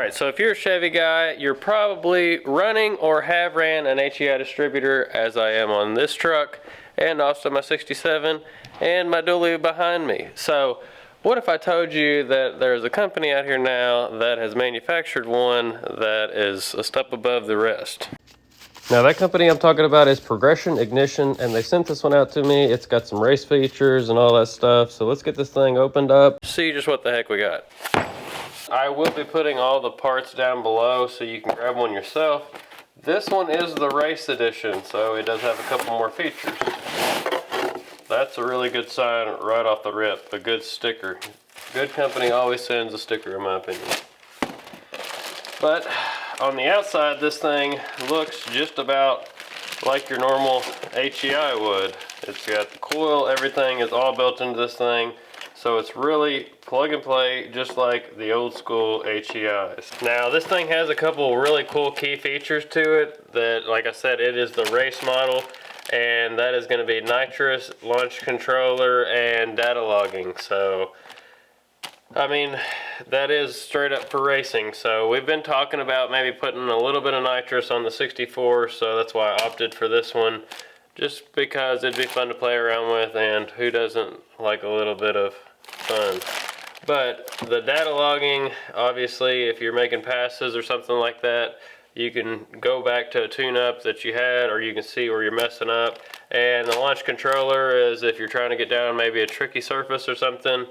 Alright, so if you're a Chevy guy, you're probably running or have ran an HEI distributor, as I am on this truck, and also my 67, and my dually behind me. So, what if I told you that there's a company out here now that has manufactured one that is a step above the rest? Now that company I'm talking about is Progressive Ignition, and they sent this one out to me. It's got some race features and all that stuff, so let's get this thing opened up, see just what the heck we got. I will be putting all the parts down below so you can grab one yourself. This one is the race edition, so it does have a couple more features. That's a really good sign right off the rip, a good sticker. Good company always sends a sticker in my opinion. But on the outside, this thing looks just about like your normal HEI would. It's got the coil, everything is all built into this thing. So it's really plug and play, just like the old school HEIs. Now this thing has a couple really cool key features to it that, like I said, it is the race model, and that is going to be nitrous, launch controller, and data logging. So, I mean, that is straight up for racing. So we've been talking about maybe putting a little bit of nitrous on the 64, so that's why I opted for this one. Just because it'd be fun to play around with, and who doesn't like a little bit of fun. But the data logging, obviously, if you're making passes or something like that, you can go back to a tune-up that you had, or you can see where you're messing up. And the launch controller is if you're trying to get down maybe a tricky surface or something,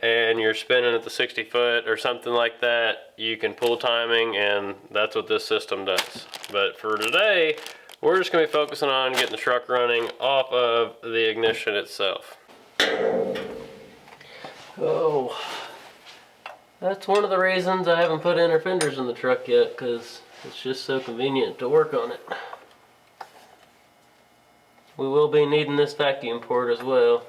and you're spinning at the 60 foot or something like that, you can pull timing, and that's what this system does. But for today, we're just going to be focusing on getting the truck running off of the ignition itself. Oh, that's one of the reasons I haven't put inner fenders in the truck yet, because it's just so convenient to work on it. We will be needing this vacuum port as well,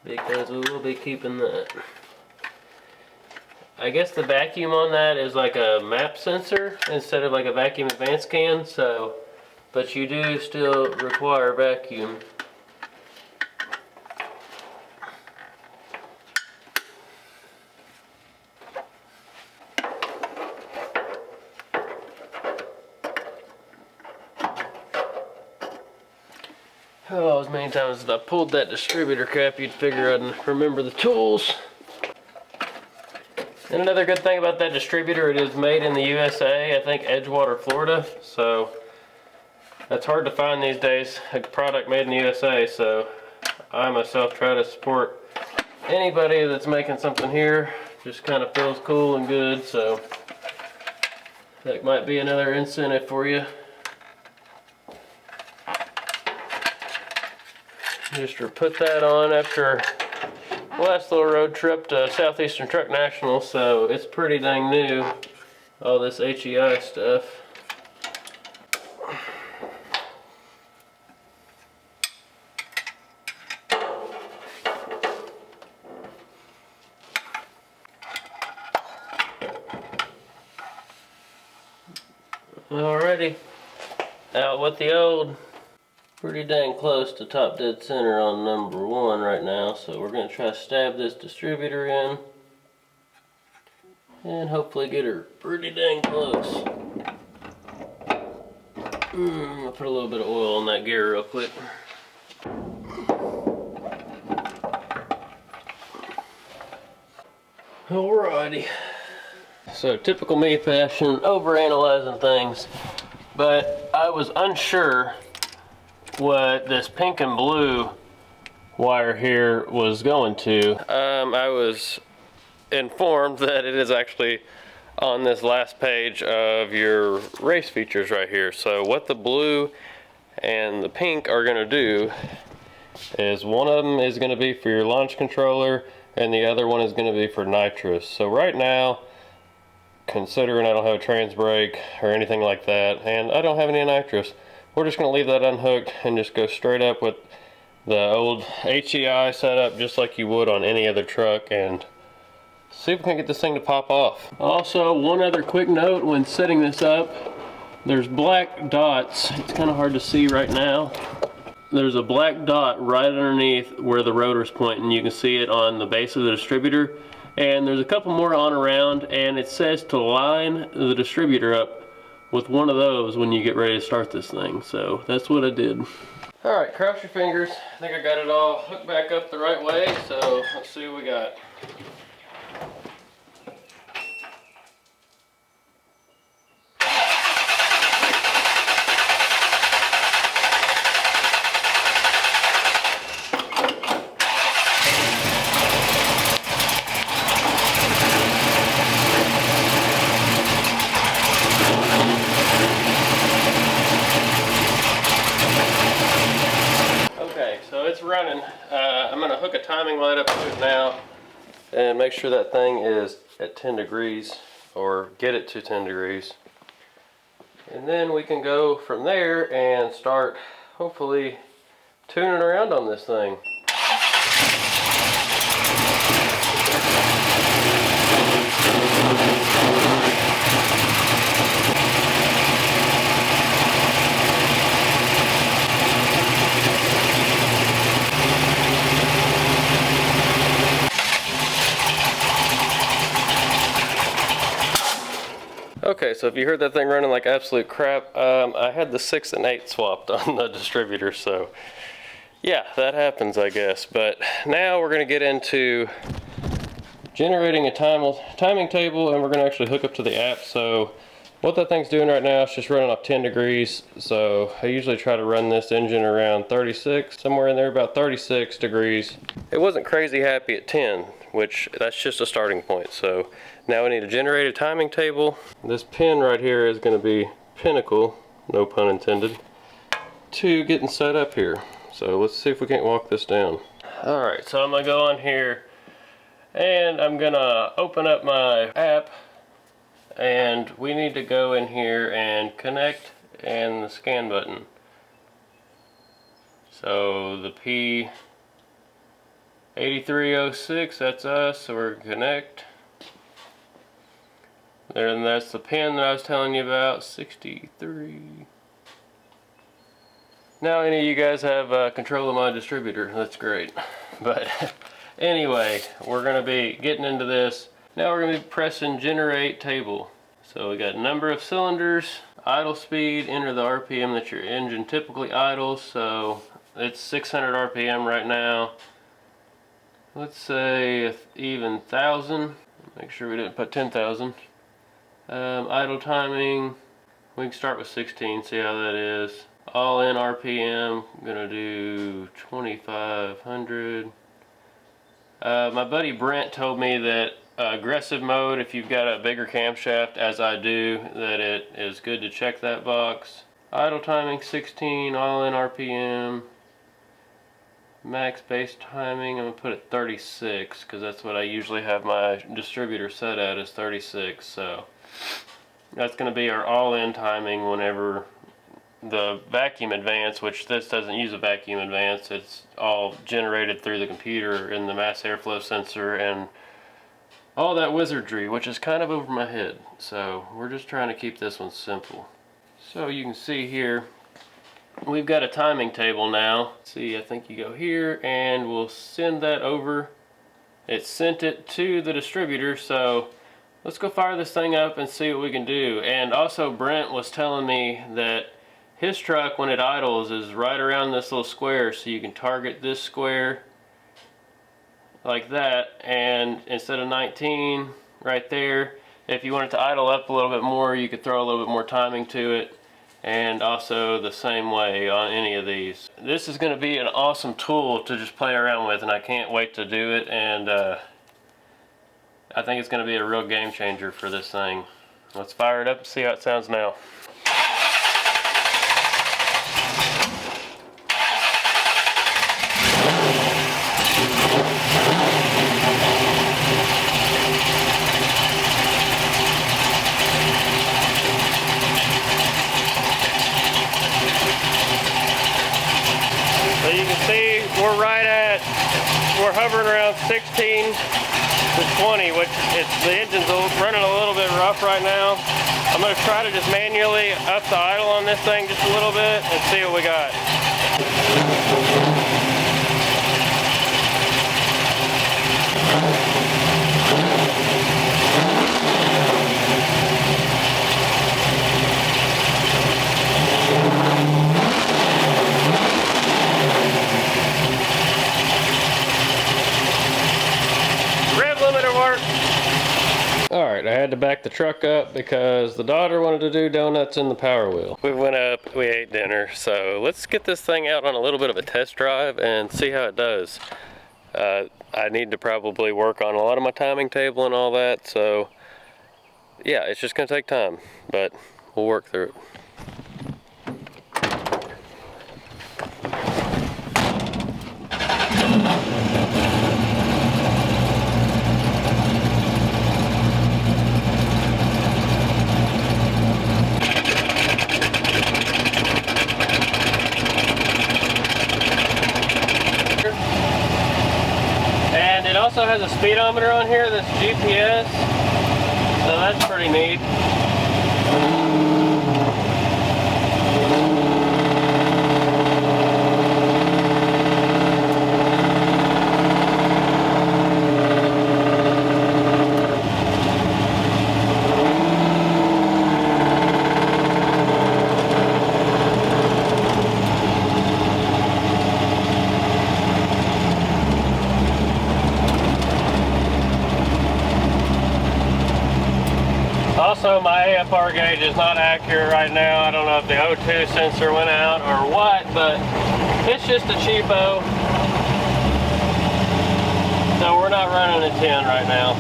because we will be keeping that. I guess the vacuum on that is like a map sensor instead of like a vacuum advanced can, so, but you do still require vacuum. Oh, as many times as I pulled that distributor cap, you'd figure I'd remember the tools. And another good thing about that distributor, it is made in the USA, I think Edgewater, Florida. So that's hard to find these days, a product made in the USA. So I myself try to support anybody that's making something here. Just kind of feels cool and good. So that might be another incentive for you. Just to put that on after last little road trip to Southeastern Truck National, so it's pretty dang new, all this HEI stuff. Alrighty, out with the old. Pretty dang close to top dead center on number 1 right now, so we're going to try to stab this distributor in and hopefully get her pretty dang close. I'll put a little bit of oil on that gear real quick. Alrighty. So typical me fashion, overanalyzing things, but I was unsure what this pink and blue wire here was going to. I was informed that it is actually on this last page of your race features right here. So what the blue and the pink are going to do is one of them is going to be for your launch controller and the other one is going to be for nitrous. So right now, considering I don't have a trans brake or anything like that, and I don't have any nitrous, we're just going to leave that unhooked and just go straight up with the old HEI setup just like you would on any other truck and see if we can get this thing to pop off. Also, one other quick note when setting this up, there's black dots. It's kind of hard to see right now. There's a black dot right underneath where the rotor's pointing. You can see it on the base of the distributor. And there's a couple more on around, and it says to line the distributor up with one of those when you get ready to start this thing. So that's what I did. All right, cross your fingers. I think I got it all hooked back up the right way, so let's see what we got. It's running. I'm going to hook a timing light up to it now and make sure that thing is at 10 degrees, or get it to 10 degrees. And then we can go from there and start hopefully tuning around on this thing. Okay, so if you heard that thing running like absolute crap, I had the 6 and 8 swapped on the distributor, so yeah, that happens, I guess. But now we're going to get into generating a timing table, and we're going to actually hook up to the app. So what that thing's doing right now is just running off 10 degrees. So I usually try to run this engine around 36, somewhere in there, about 36 degrees. It wasn't crazy happy at 10, which that's just a starting point. So now we need to generate a timing table. This pin right here is going to be pinnacle, no pun intended, to getting set up here. So let's see if we can't walk this down. Alright, so I'm going to go on here and I'm going to open up my app, and we need to go in here and connect and the scan button. So the P8306, that's us, so we're going to connect. There, and that's the pin that I was telling you about, 63. Now any of you guys have control of my distributor, that's great. But anyway, we're going to be getting into this. Now we're going to be pressing generate table. So we got number of cylinders, idle speed, enter the RPM that your engine typically idles. So it's 600 RPM right now. Let's say even 1,000. Make sure we didn't put 10,000. Idle timing, we can start with 16, see how that is. All in RPM, I'm gonna do 2,500. My buddy Brent told me that aggressive mode, if you've got a bigger camshaft, as I do, that it is good to check that box. Idle timing 16, all in RPM. Max base timing, I'm gonna put it 36, because that's what I usually have my distributor set at, is 36. So that's going to be our all-in timing whenever the vacuum advance, which this doesn't use a vacuum advance, it's all generated through the computer and the mass airflow sensor and all that wizardry, which is kind of over my head. So we're just trying to keep this one simple. So you can see here, we've got a timing table now. See, I think you go here and we'll send that over. It sent it to the distributor, so let's go fire this thing up and see what we can do. And also Brent was telling me that his truck, when it idles, is right around this little square, so you can target this square like that, and instead of 19 right there, if you want it to idle up a little bit more, you could throw a little bit more timing to it, and also the same way on any of these. This is going to be an awesome tool to just play around with, and I can't wait to do it. And I think it's going to be a real game changer for this thing. Let's fire it up and see how it sounds now. So you can see we're hovering around 16 to 20, which the engine's running a little bit rough right now. I'm going to try to just manually up the idle on this thing just a little bit and see what we got. Alright, I had to back the truck up because the daughter wanted to do donuts in the Power Wheel. We went up, we ate dinner, so let's get this thing out on a little bit of a test drive and see how it does. I need to probably work on a lot of my timing table and all that, so yeah, it's just gonna take time, but we'll work through it. And it also has a speedometer on here that's GPS, so that's pretty neat. Also, my AFR gauge is not accurate right now. I don't know if the O2 sensor went out or what, but it's just a cheapo. So we're not running a 10 right now.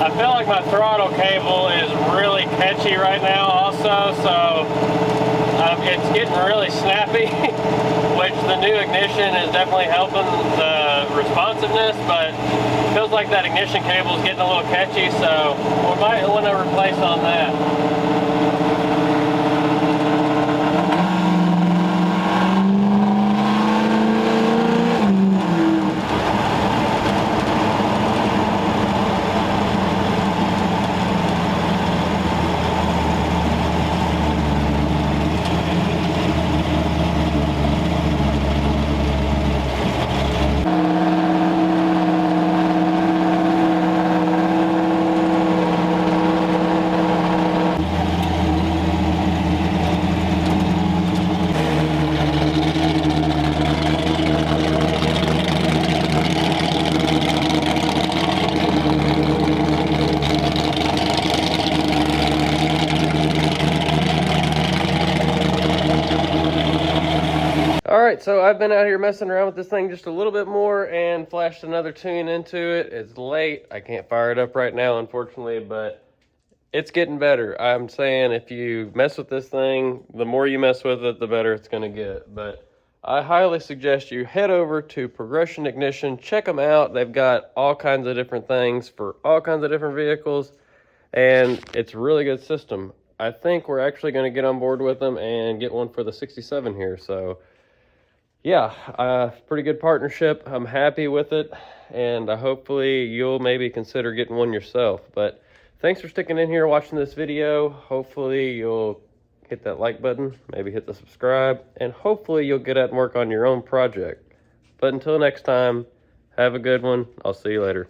I feel like my throttle cable is really catchy right now also, so it's getting really snappy, which the new ignition is definitely helping the responsiveness, but it feels like that ignition cable is getting a little catchy, so we might want to replace on that. Alright, so I've been out here messing around with this thing just a little bit more and flashed another tune into it. It's late. I can't fire it up right now, unfortunately, but it's getting better. I'm saying if you mess with this thing, the more you mess with it, the better it's going to get. But I highly suggest you head over to Progressive Ignition. Check them out. They've got all kinds of different things for all kinds of different vehicles, and it's a really good system. I think we're actually going to get on board with them and get one for the 67 here, so yeah, pretty good partnership. I'm happy with it, and hopefully you'll maybe consider getting one yourself. But thanks for sticking in here watching this video. Hopefully you'll hit that like button, maybe hit the subscribe, and hopefully you'll get out and work on your own project. But until next time, have a good one. I'll see you later.